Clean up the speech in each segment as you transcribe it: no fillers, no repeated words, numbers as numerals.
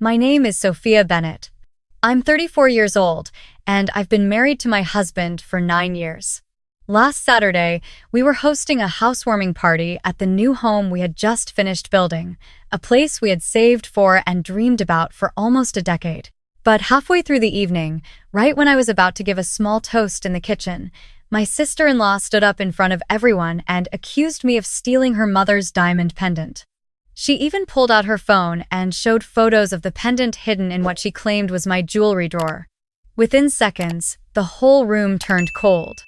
My name is Sophia Bennett. I'm 34 years old, and I've been married to my husband for 9 years. Last Saturday, we were hosting a housewarming party at the new home we had just finished building, a place we had saved for and dreamed about for almost a decade. But halfway through the evening, right when I was about to give a small toast in the kitchen, my sister-in-law stood up in front of everyone and accused me of stealing her mother's diamond pendant. She even pulled out her phone and showed photos of the pendant hidden in what she claimed was my jewelry drawer. Within seconds, the whole room turned cold.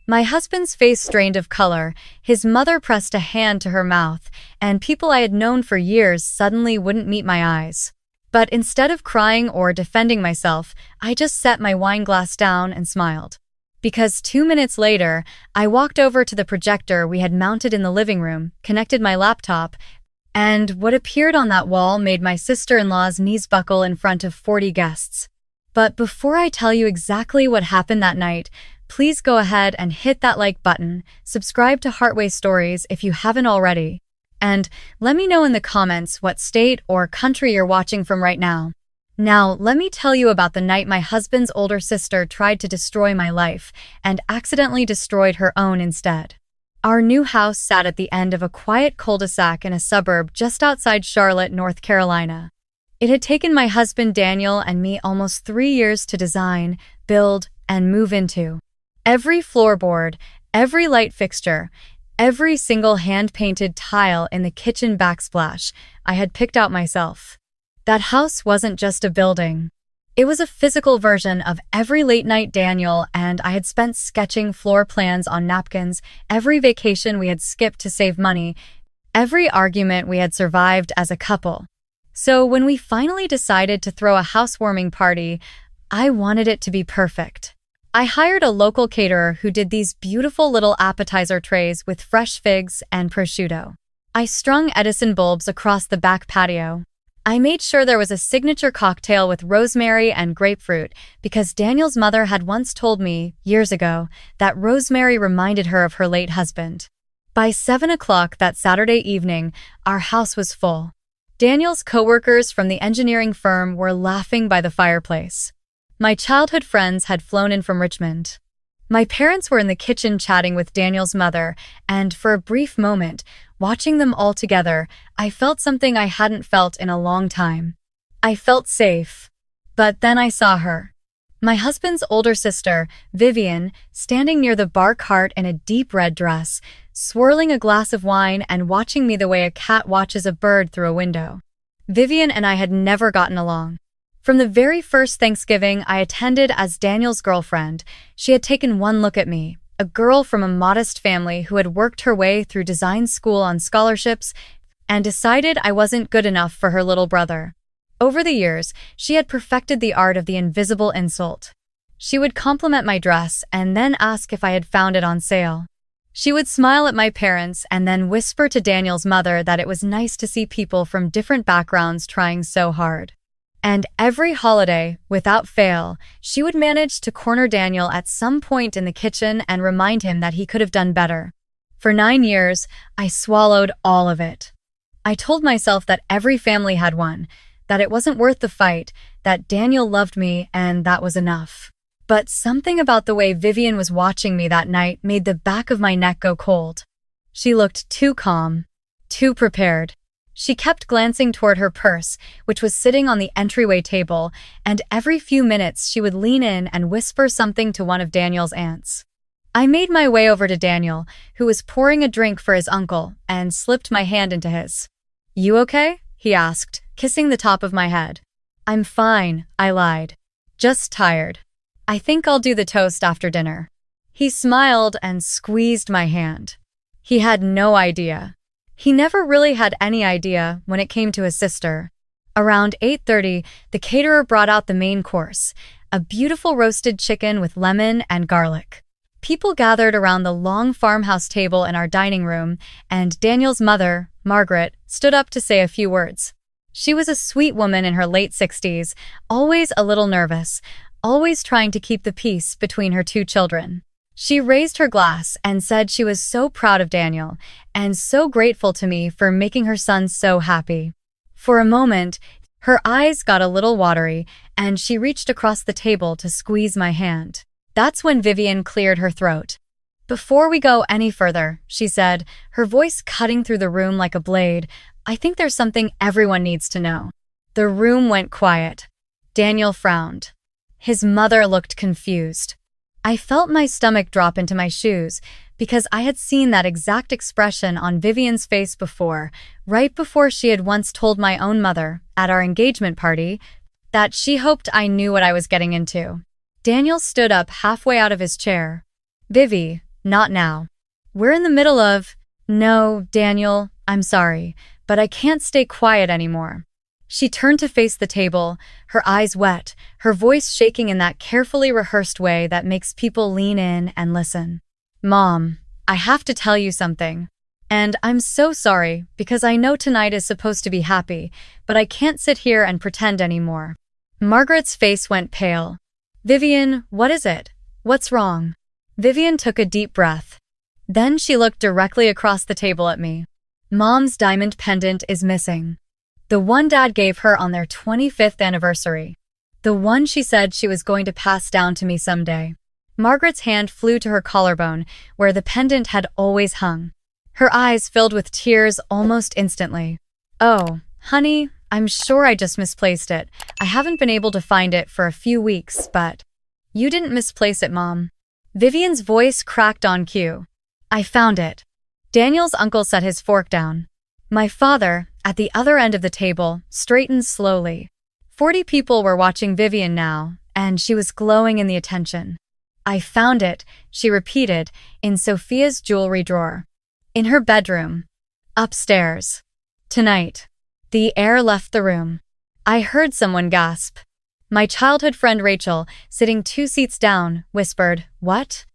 My husband's face strained of color, his mother pressed a hand to her mouth, and people I had known for years suddenly wouldn't meet my eyes. But instead of crying or defending myself, I just set my wine glass down and smiled. Because 2 minutes later, I walked over to the projector we had mounted in the living room, connected my laptop, and what appeared on that wall made my sister-in-law's knees buckle in front of 40 guests. But before I tell you exactly what happened that night, please go ahead and hit that like button, subscribe to Heartway Stories if you haven't already, and let me know in the comments what state or country you're watching from right now. Now, let me tell you about the night my husband's older sister tried to destroy my life and accidentally destroyed her own instead. Our new house sat at the end of a quiet cul-de-sac in a suburb just outside Charlotte, North Carolina. It had taken my husband Daniel and me almost 3 years to design, build, and move into. Every floorboard, every light fixture, every single hand-painted tile in the kitchen backsplash, I had picked out myself. That house wasn't just a building. It was a physical version of every late-night Daniel, and I had spent sketching floor plans on napkins, every vacation we had skipped to save money, every argument we had survived as a couple. So when we finally decided to throw a housewarming party, I wanted it to be perfect. I hired a local caterer who did these beautiful little appetizer trays with fresh figs and prosciutto. I strung Edison bulbs across the back patio. I made sure there was a signature cocktail with rosemary and grapefruit because Daniel's mother had once told me, years ago, that rosemary reminded her of her late husband. By 7 o'clock that Saturday evening, our house was full. Daniel's coworkers from the engineering firm were laughing by the fireplace. My childhood friends had flown in from Richmond. My parents were in the kitchen chatting with Daniel's mother, and for a brief moment, watching them all together, I felt something I hadn't felt in a long time. I felt safe. But then I saw her. My husband's older sister, Vivian, standing near the bar cart in a deep red dress, swirling a glass of wine and watching me the way a cat watches a bird through a window. Vivian and I had never gotten along. From the very first Thanksgiving I attended as Daniel's girlfriend, she had taken one look at me, a girl from a modest family who had worked her way through design school on scholarships, and decided I wasn't good enough for her little brother. Over the years, she had perfected the art of the invisible insult. She would compliment my dress and then ask if I had found it on sale. She would smile at my parents and then whisper to Daniel's mother that it was nice to see people from different backgrounds trying so hard. And every holiday, without fail, she would manage to corner Daniel at some point in the kitchen and remind him that he could have done better. For 9 years, I swallowed all of it. I told myself that every family had one, that it wasn't worth the fight, that Daniel loved me, and that was enough. But something about the way Vivian was watching me that night made the back of my neck go cold. She looked too calm, too prepared. She kept glancing toward her purse, which was sitting on the entryway table, and every few minutes she would lean in and whisper something to one of Daniel's aunts. I made my way over to Daniel, who was pouring a drink for his uncle, and slipped my hand into his. "You okay?" he asked, kissing the top of my head. "I'm fine," I lied. "Just tired. I think I'll do the toast after dinner." He smiled and squeezed my hand. He had no idea. He never really had any idea when it came to his sister. Around 8:30, the caterer brought out the main course, a beautiful roasted chicken with lemon and garlic. People gathered around the long farmhouse table in our dining room, and Daniel's mother, Margaret, stood up to say a few words. She was a sweet woman in her late 60s, always a little nervous, always trying to keep the peace between her 2 children. She raised her glass and said she was so proud of Daniel and so grateful to me for making her son so happy. For a moment, Her eyes got a little watery, and she reached across the table to squeeze my hand. That's when Vivian cleared her throat. "Before we go any further," she said, her voice cutting through the room like a blade, "I think there's something everyone needs to know." The room went quiet. Daniel frowned. His mother looked confused. I felt my stomach drop into my shoes because I had seen that exact expression on Vivian's face before, right before she had once told my own mother, at our engagement party, that she hoped I knew what I was getting into. Daniel stood up halfway out of his chair. "Vivi, not now. We're in the middle of—" "No, Daniel, I'm sorry, but I can't stay quiet anymore." She turned to face the table, her eyes wet, her voice shaking in that carefully rehearsed way that makes people lean in and listen. "Mom, I have to tell you something. And I'm so sorry, because I know tonight is supposed to be happy, but I can't sit here and pretend anymore." Margaret's face went pale. "Vivian, what is it? What's wrong?" Vivian took a deep breath. Then she looked directly across the table at me. "Mom's diamond pendant is missing. The one Dad gave her on their 25th anniversary. The one she said she was going to pass down to me someday." Margaret's hand flew to her collarbone, where the pendant had always hung. Her eyes filled with tears almost instantly. "Oh, honey, I'm sure I just misplaced it. I haven't been able to find it for a few weeks, but—" "You didn't misplace it, Mom." Vivian's voice cracked on cue. "I found it." Daniel's uncle set his fork down. My father, at the other end of the table, straightened slowly. 40 people were watching Vivian now, and she was glowing in the attention. "I found it," she repeated, "in Sophia's jewelry drawer. In her bedroom. Upstairs. Tonight." The air left the room. I heard someone gasp. My childhood friend Rachel, sitting 2 seats down, whispered, "What?"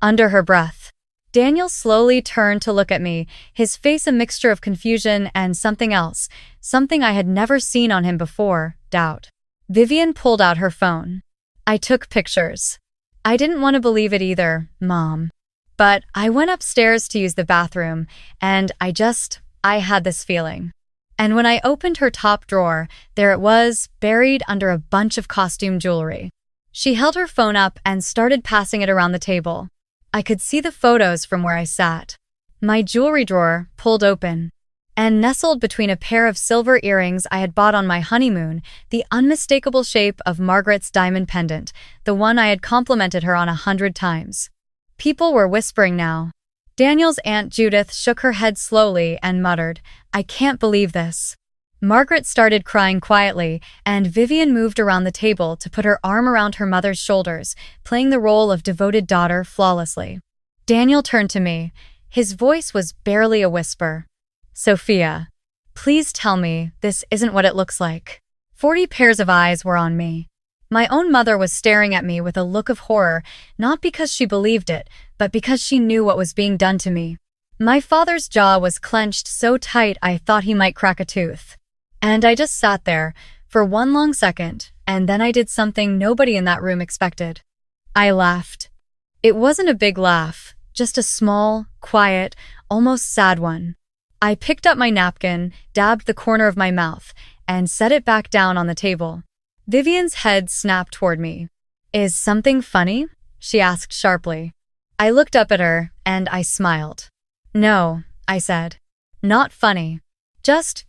under her breath. Daniel slowly turned to look at me, his face a mixture of confusion and something else, something I had never seen on him before, doubt. Vivian pulled out her phone. "I took pictures. I didn't want to believe it either, Mom. But I went upstairs to use the bathroom, and I had this feeling. And when I opened her top drawer, there it was, buried under a bunch of costume jewelry." She held her phone up and started passing it around the table. I could see the photos from where I sat. My jewelry drawer pulled open, and nestled between a pair of silver earrings I had bought on my honeymoon, the unmistakable shape of Margaret's diamond pendant, the one I had complimented her on 100 times. People were whispering now. Daniel's Aunt Judith shook her head slowly and muttered, "I can't believe this." Margaret started crying quietly, and Vivian moved around the table to put her arm around her mother's shoulders, playing the role of devoted daughter flawlessly. Daniel turned to me. His voice was barely a whisper. "Sophia, please tell me this isn't what it looks like." 40 pairs of eyes were on me. My own mother was staring at me with a look of horror, not because she believed it, but because she knew what was being done to me. My father's jaw was clenched so tight I thought he might crack a tooth. And I just sat there for one long second, and then I did something nobody in that room expected. I laughed. It wasn't a big laugh, just a small, quiet, almost sad one. I picked up my napkin, dabbed the corner of my mouth, and set it back down on the table. Vivian's head snapped toward me. "Is something funny?" she asked sharply. I looked up at her, and I smiled. "No," I said. "Not funny. Just,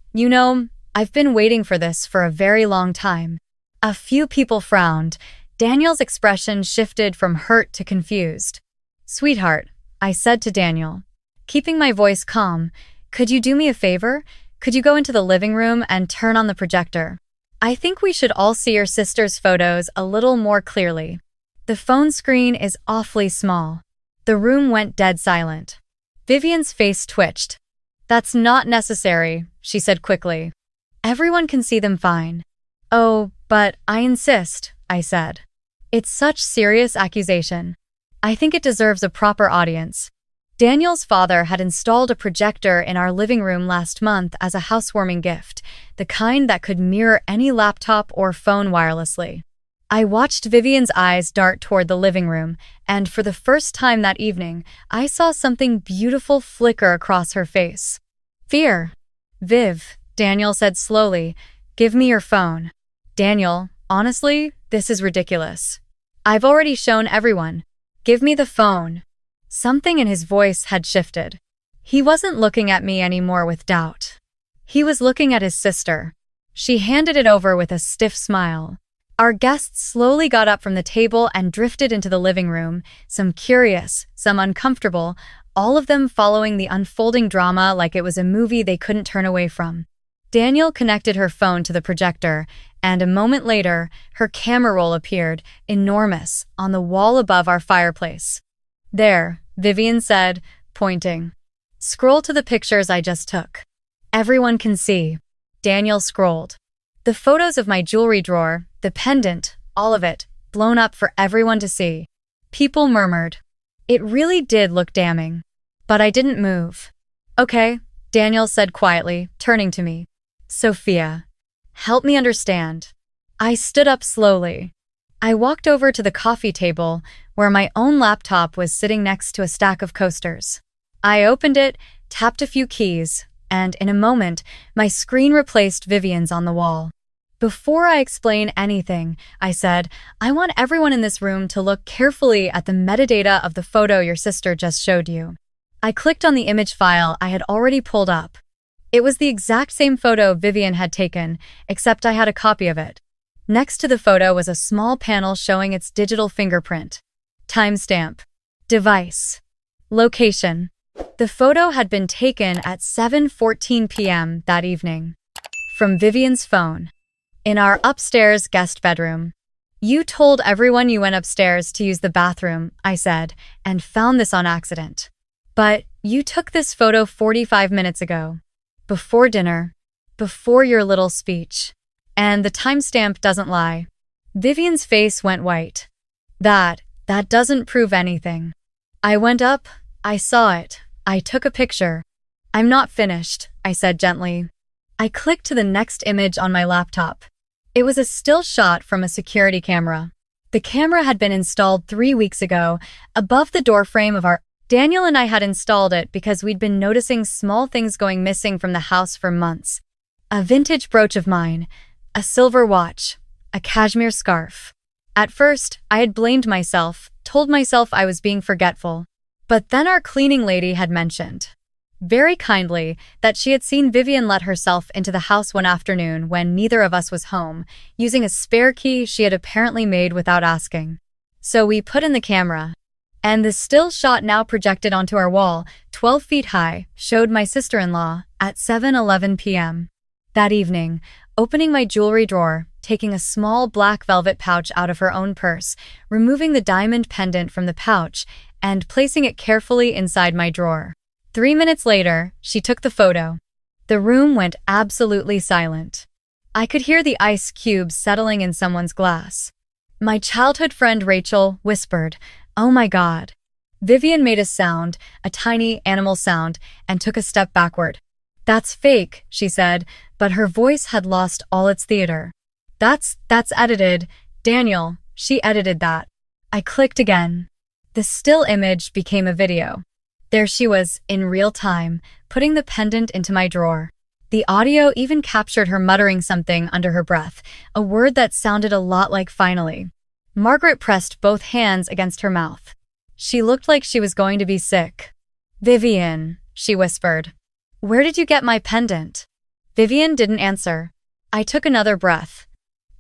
I've been waiting for this for a very long time." A few people frowned. Daniel's expression shifted from hurt to confused. "Sweetheart," I said to Daniel, keeping my voice calm, "could you do me a favor? Could you go into the living room and turn on the projector? I think we should all see your sister's photos a little more clearly. The phone screen is awfully small." The room went dead silent. Vivian's face twitched. "That's not necessary," she said quickly. "Everyone can see them fine." "Oh, but I insist," I said. "It's such serious accusation. I think it deserves a proper audience." Daniel's father had installed a projector in our living room last month as a housewarming gift, the kind that could mirror any laptop or phone wirelessly. I watched Vivian's eyes dart toward the living room, and for the first time that evening, I saw something beautiful flicker across her face. "Fear." "Viv," Daniel said slowly, Give me your phone. Daniel, honestly, this is ridiculous. I've already shown everyone. Give me the phone. Something in his voice had shifted. He wasn't looking at me anymore with doubt. He was looking at his sister. She handed it over with a stiff smile. Our guests slowly got up from the table and drifted into the living room, some curious, some uncomfortable, all of them following the unfolding drama like it was a movie they couldn't turn away from. Daniel connected her phone to the projector, and a moment later, her camera roll appeared, enormous, on the wall above our fireplace. There, Vivian said, pointing. Scroll to the pictures I just took. Everyone can see. Daniel scrolled. The photos of my jewelry drawer, the pendant, all of it, blown up for everyone to see. People murmured. It really did look damning. But I didn't move. Okay, Daniel said quietly, turning to me. Sophia, help me understand. I stood up slowly. I walked over to the coffee table, where my own laptop was sitting next to a stack of coasters. I opened it, tapped a few keys, and in a moment, my screen replaced Vivian's on the wall. Before I explain anything, I said, I want everyone in this room to look carefully at the metadata of the photo your sister just showed you. I clicked on the image file I had already pulled up. It was the exact same photo Vivian had taken, except I had a copy of it. Next to the photo was a small panel showing its digital fingerprint. Timestamp. Device. Location. The photo had been taken at 7:14 p.m. that evening. From Vivian's phone. In our upstairs guest bedroom. You told everyone you went upstairs to use the bathroom, I said, and found this on accident. But you took this photo 45 minutes ago. Before dinner. Before your little speech. And the timestamp doesn't lie. Vivian's face went white. That doesn't prove anything. I went up, I saw it, I took a picture. I'm not finished, I said gently. I clicked to the next image on my laptop. It was a still shot from a security camera. The camera had been installed 3 weeks ago, above the doorframe of our... Daniel and I had installed it because we'd been noticing small things going missing from the house for months. A vintage brooch of mine, a silver watch, a cashmere scarf. At first, I had blamed myself, told myself I was being forgetful. But then our cleaning lady had mentioned, very kindly, that she had seen Vivian let herself into the house one afternoon when neither of us was home, using a spare key she had apparently made without asking. So we put in the camera. And the still shot now projected onto our wall, 12 feet high, showed my sister-in-law at 7:11 p.m. That evening, opening my jewelry drawer, taking a small black velvet pouch out of her own purse, removing the diamond pendant from the pouch, and placing it carefully inside my drawer. 3 minutes later, she took the photo. The room went absolutely silent. I could hear the ice cubes settling in someone's glass. My childhood friend Rachel whispered, "Oh my God." Vivian made a sound, a tiny animal sound, and took a step backward. "That's fake," she said, but her voice had lost all its theater. That's edited. Daniel, she edited that." I clicked again. The still image became a video. There she was, in real time, putting the pendant into my drawer. The audio even captured her muttering something under her breath, a word that sounded a lot like finally. Margaret pressed both hands against her mouth. She looked like she was going to be sick. "Vivian," she whispered. "Where did you get my pendant?" Vivian didn't answer. I took another breath.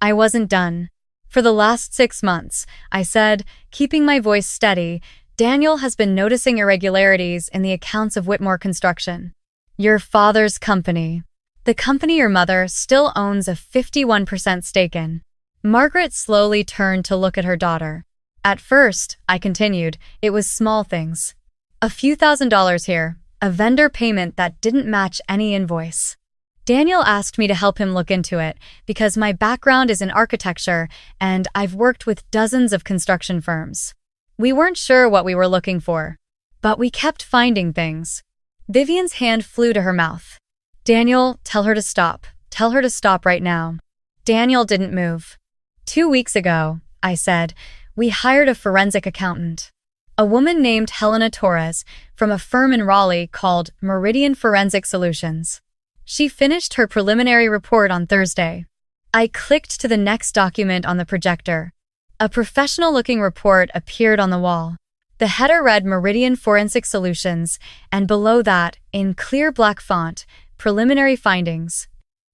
I wasn't done. "For the last 6 months," I said, keeping my voice steady, "Daniel has been noticing irregularities in the accounts of Whitmore Construction. Your father's company. The company your mother still owns a 51% stake in." Margaret slowly turned to look at her daughter. "At first," I continued, "it was small things. A few $1,000s here, a vendor payment that didn't match any invoice. Daniel asked me to help him look into it because my background is in architecture and I've worked with dozens of construction firms. We weren't sure what we were looking for, but we kept finding things." Vivian's hand flew to her mouth. "Daniel, tell her to stop. Tell her to stop right now." Daniel didn't move. 2 weeks ago," I said, "we hired a forensic accountant. A woman named Helena Torres from a firm in Raleigh called Meridian Forensic Solutions. She finished her preliminary report on Thursday. I clicked to the next document on the projector. A professional-looking report appeared on the wall. The header read Meridian Forensic Solutions, and below that, in clear black font, preliminary findings.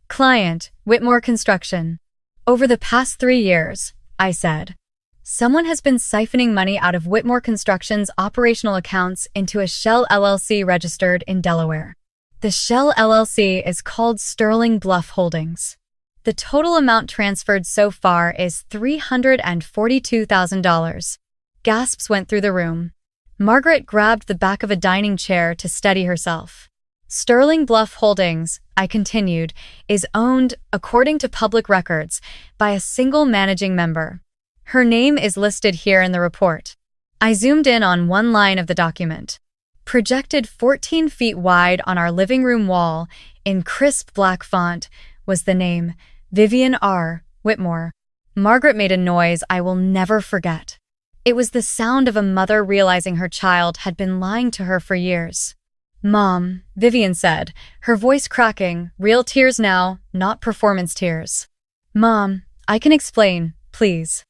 Client, Whitmore Construction. Over the past 3 years, I said, someone has been siphoning money out of Whitmore Construction's operational accounts into a Shell LLC registered in Delaware. The Shell LLC is called Sterling Bluff Holdings. The total amount transferred so far is $342,000. Gasps went through the room. Margaret grabbed the back of a dining chair to steady herself. Sterling Bluff Holdings, I continued, is owned, according to public records, by a single managing member. Her name is listed here in the report. I zoomed in on one line of the document. Projected 14 feet wide on our living room wall, in crisp black font, was the name, Vivian R. Whitmore. Margaret made a noise I will never forget. It was the sound of a mother realizing her child had been lying to her for years. Mom, Vivian said, her voice cracking, real tears now, not performance tears. Mom, I can explain, please.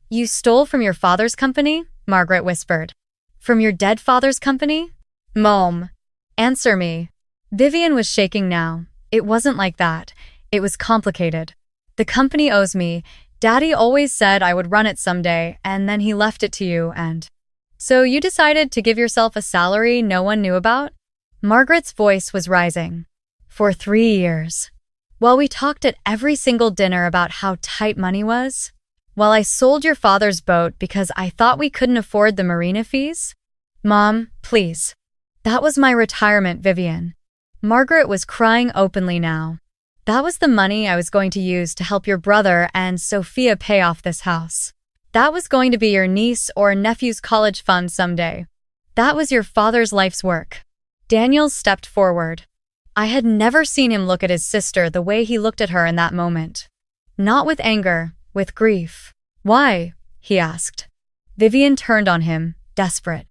You stole from your father's company? Margaret whispered. From your dead father's company? Mom, answer me. Vivian was shaking now. It wasn't like that. It was complicated. The company owes me. Daddy always said I would run it someday, and then he left it to you, and… So you decided to give yourself a salary no one knew about? Margaret's voice was rising. For 3 years. While we talked at every single dinner about how tight money was? While I sold your father's boat because I thought we couldn't afford the marina fees? Mom, please. That was my retirement, Vivian. Margaret was crying openly now. That was the money I was going to use to help your brother and Sophia pay off this house. That was going to be your niece or nephew's college fund someday. That was your father's life's work. Daniel stepped forward. I had never seen him look at his sister the way he looked at her in that moment. Not with anger, with grief. Why? He asked. Vivian turned on him, desperate.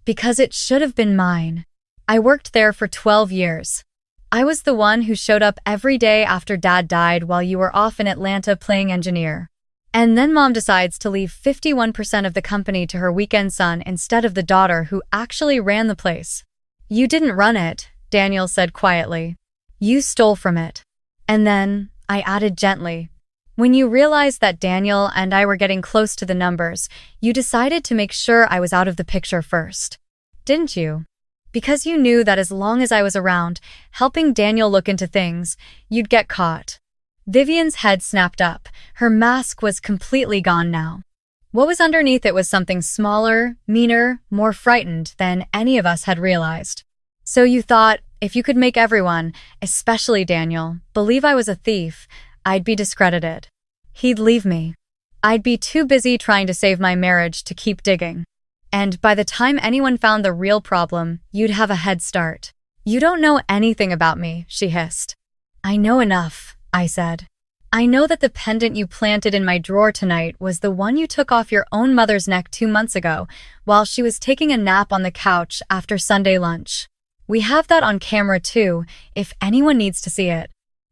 Because it should have been mine. I worked there for 12 years. I was the one who showed up every day after Dad died while you were off in Atlanta playing engineer. And then Mom decides to leave 51% of the company to her weekend son instead of the daughter who actually ran the place. You didn't run it, Daniel said quietly. You stole from it. And then, I added gently, when you realized that Daniel and I were getting close to the numbers, you decided to make sure I was out of the picture first. Didn't you? Because you knew that as long as I was around, helping Daniel look into things, you'd get caught. Vivian's head snapped up. Her mask was completely gone now. What was underneath it was something smaller, meaner, more frightened than any of us had realized. So you thought, if you could make everyone, especially Daniel, believe I was a thief, I'd be discredited. He'd leave me. I'd be too busy trying to save my marriage to keep digging. And by the time anyone found the real problem, you'd have a head start. You don't know anything about me, she hissed. I know enough, I said. I know that the pendant you planted in my drawer tonight was the one you took off your own mother's neck 2 months ago while she was taking a nap on the couch after Sunday lunch. We have that on camera too, if anyone needs to see it.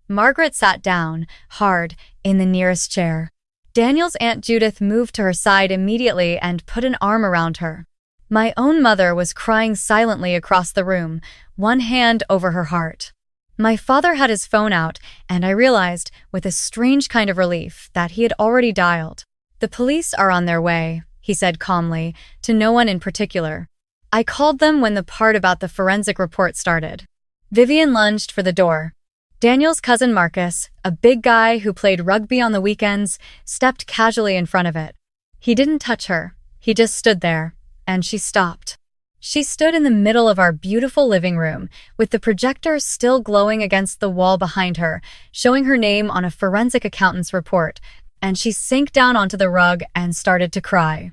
Margaret sat down, hard, in the nearest chair. Daniel's Aunt Judith moved to her side immediately and put an arm around her. My own mother was crying silently across the room, one hand over her heart. My father had his phone out, and I realized, with a strange kind of relief, that he had already dialed. The police are on their way, he said calmly, to no one in particular. I called them when the part about the forensic report started. Vivian lunged for the door. Daniel's cousin Marcus, a big guy who played rugby on the weekends, stepped casually in front of it. He didn't touch her. He just stood there, and she stopped. She stood in the middle of our beautiful living room, with the projector still glowing against the wall behind her, showing her name on a forensic accountant's report, and she sank down onto the rug and started to cry.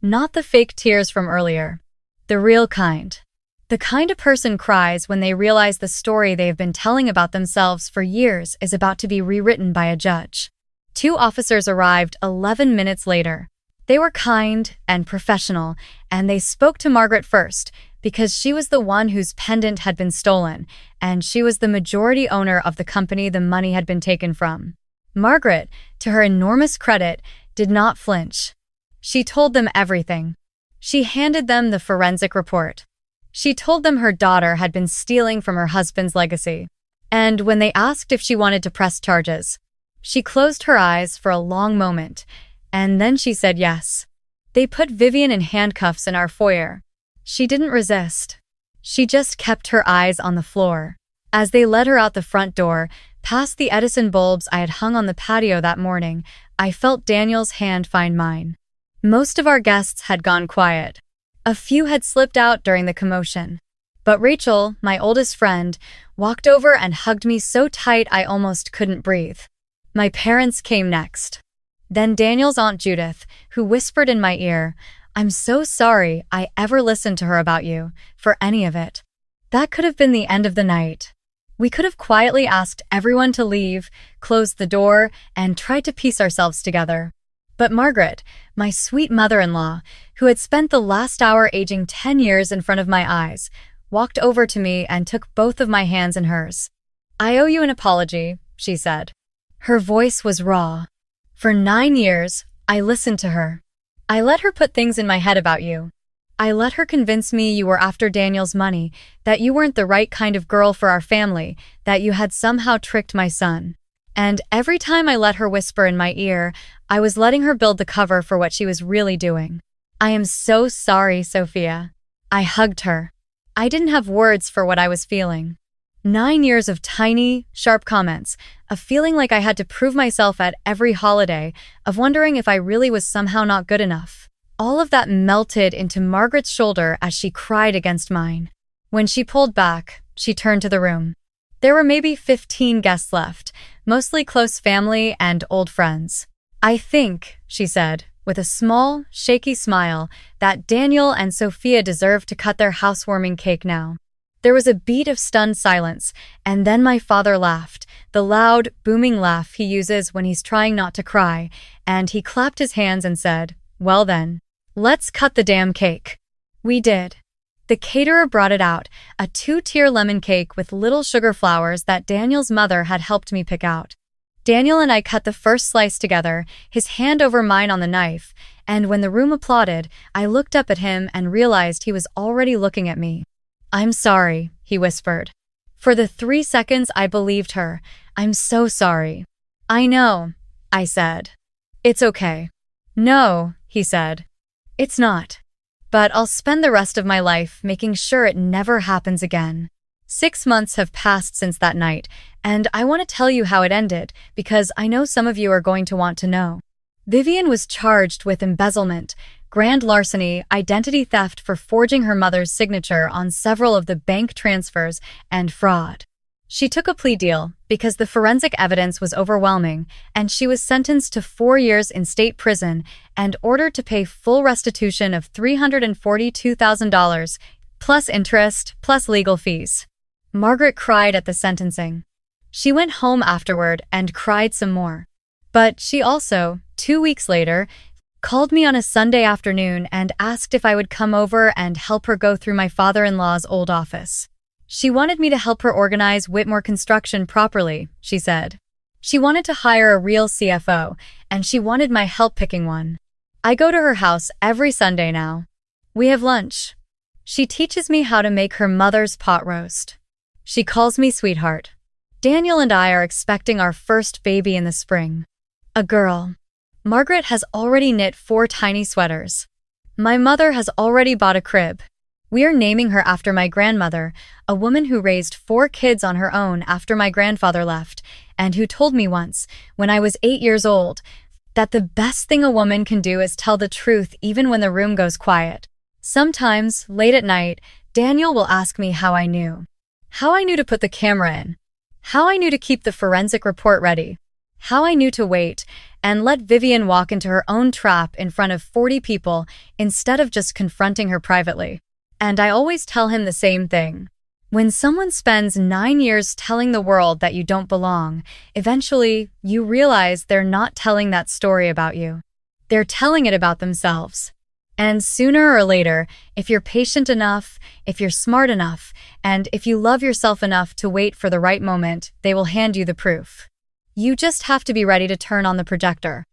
Not the fake tears from earlier. The real kind. The kind a person cries when they realize the story they have been telling about themselves for years is about to be rewritten by a judge. 2 officers arrived 11 minutes later. They were kind and professional, and they spoke to Margaret first, because she was the one whose pendant had been stolen, and she was the majority owner of the company the money had been taken from. Margaret, to her enormous credit, did not flinch. She told them everything. She handed them the forensic report. She told them her daughter had been stealing from her husband's legacy. And when they asked if she wanted to press charges, she closed her eyes for a long moment, and then she said yes. They put Vivian in handcuffs in our foyer. She didn't resist. She just kept her eyes on the floor. As they led her out the front door, past the Edison bulbs I had hung on the patio that morning, I felt Daniel's hand find mine. Most of our guests had gone quiet. A few had slipped out during the commotion. But Rachel, my oldest friend, walked over and hugged me so tight I almost couldn't breathe. My parents came next. Then Daniel's Aunt Judith, who whispered in my ear, "I'm so sorry I ever listened to her about you, for any of it." That could have been the end of the night. We could have quietly asked everyone to leave, closed the door, and tried to piece ourselves together. But Margaret, my sweet mother-in-law, who had spent the last hour aging 10 years in front of my eyes, walked over to me and took both of my hands in hers. "I owe you an apology," she said. Her voice was raw. "For 9 years, I listened to her. I let her put things in my head about you. I let her convince me you were after Daniel's money, that you weren't the right kind of girl for our family, that you had somehow tricked my son. And every time I let her whisper in my ear, I was letting her build the cover for what she was really doing. I am so sorry, Sophia." I hugged her. I didn't have words for what I was feeling. 9 years of tiny, sharp comments, a feeling like I had to prove myself at every holiday, of wondering if I really was somehow not good enough. All of that melted into Margaret's shoulder as she cried against mine. When she pulled back, she turned to the room. There were maybe 15 guests left, mostly close family and old friends. "I think," she said, with a small, shaky smile, "that Daniel and Sophia deserve to cut their housewarming cake now." There was a beat of stunned silence, and then my father laughed, the loud, booming laugh he uses when he's trying not to cry, and he clapped his hands and said, "Well then, let's cut the damn cake." We did. The caterer brought it out, a 2-tier lemon cake with little sugar flowers that Daniel's mother had helped me pick out. Daniel and I cut the first slice together, his hand over mine on the knife, and when the room applauded, I looked up at him and realized he was already looking at me. "I'm sorry," he whispered. For the 3 seconds I believed her. "I'm so sorry." "I know," I said. "It's okay." "No," he said. "It's not. But I'll spend the rest of my life making sure it never happens again." 6 months have passed since that night, and I want to tell you how it ended, because I know some of you are going to want to know. Vivian was charged with embezzlement, grand larceny, identity theft for forging her mother's signature on several of the bank transfers, and fraud. She took a plea deal because the forensic evidence was overwhelming, and she was sentenced to 4 years in state prison and ordered to pay full restitution of $342,000, plus interest, plus legal fees. Margaret cried at the sentencing. She went home afterward and cried some more. But she also, 2 weeks later, called me on a Sunday afternoon and asked if I would come over and help her go through my father-in-law's old office. She wanted me to help her organize Whitmore Construction properly, she said. She wanted to hire a real CFO, and she wanted my help picking one. I go to her house every Sunday now. We have lunch. She teaches me how to make her mother's pot roast. She calls me sweetheart. Daniel and I are expecting our first baby in the spring. A girl. Margaret has already knit 4 tiny sweaters. My mother has already bought a crib. We are naming her after my grandmother, a woman who raised 4 kids on her own after my grandfather left, and who told me once, when I was 8 years old, that the best thing a woman can do is tell the truth even when the room goes quiet. Sometimes, late at night, Daniel will ask me how I knew. How I knew to put the camera in. How I knew to keep the forensic report ready. How I knew to wait and let Vivian walk into her own trap in front of 40 people instead of just confronting her privately. And I always tell him the same thing. When someone spends 9 years telling the world that you don't belong, eventually you realize they're not telling that story about you. They're telling it about themselves. And sooner or later, if you're patient enough, if you're smart enough, and if you love yourself enough to wait for the right moment, they will hand you the proof. You just have to be ready to turn on the projector.